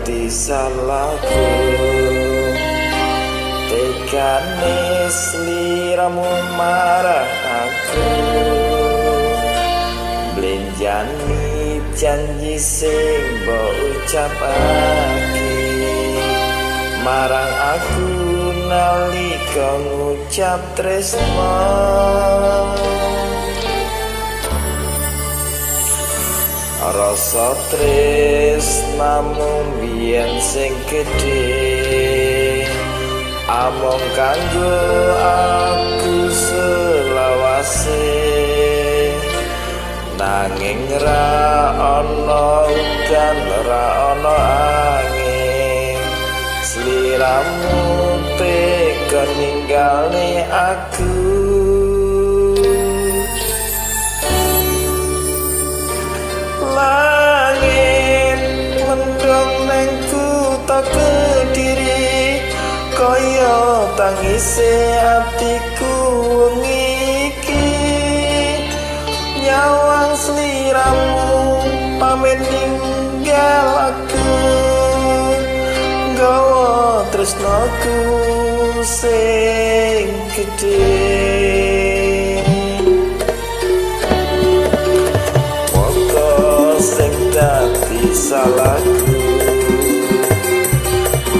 dadi salahku. Tekane sliramu marah aku, blenjani janji sing mbok ucapake marang aku nalika ngucap tresno. Rasa tresnamu biyen sing gedhe, among kanggo aku selawase, nanging ra ana udan ra ana angin, sliramu tega ninggalne aku. Langit mendung neng kutha Kediri, kaya tangise atiku wengi iki. Nyawang sliramu pamit ninggal aku, nggawa tresnaku sing gedhe. Salahku,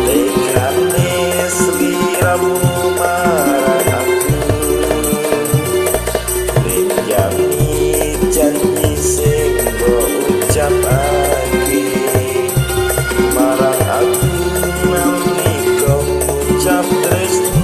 tekane sliramu marang aku, blenjani janji sing mbok ucapake marang aku nalika ngucap tresno.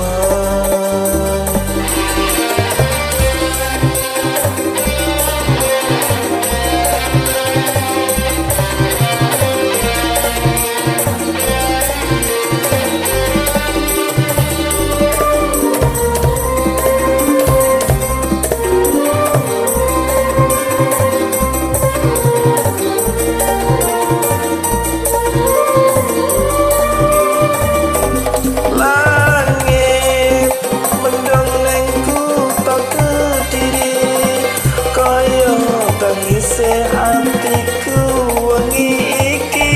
Atiku wengi iki,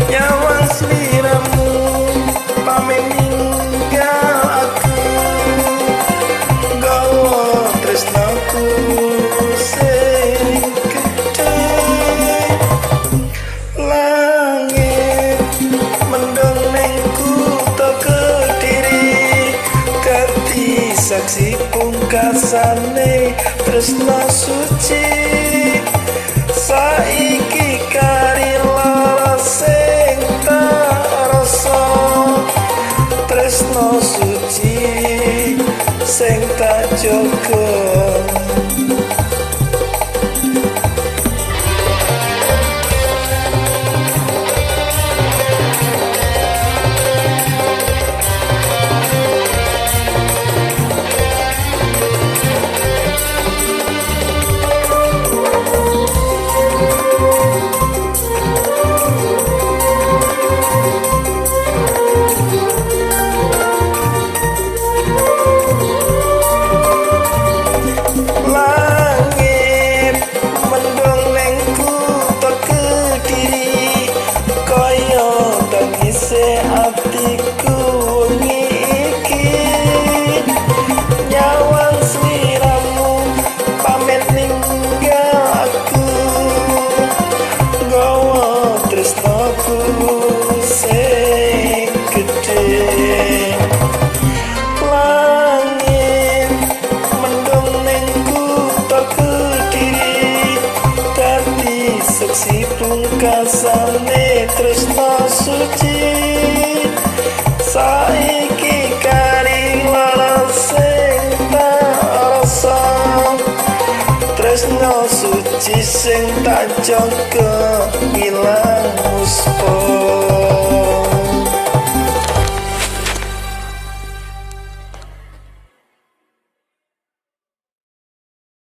nyawang sliramu pamit ninggal aku, nggawa tresnaku sing gedhe. Langit mendung ning kutha Kediri, dadi saksi pungkasane tresna suci. Saiki kari lara sing tak rasa, tresno suci sing tak jaga. Atiku wengi iki, nyawang sliramu pamit ninggal aku, nggawa tresnaku sing gedhe. Langit mendung ning kutha Kediri, dadi saksi pungkasane tresna suci. Saiki kari lara sing tak rasa, tresno suci sing tak jaga ilang muspa.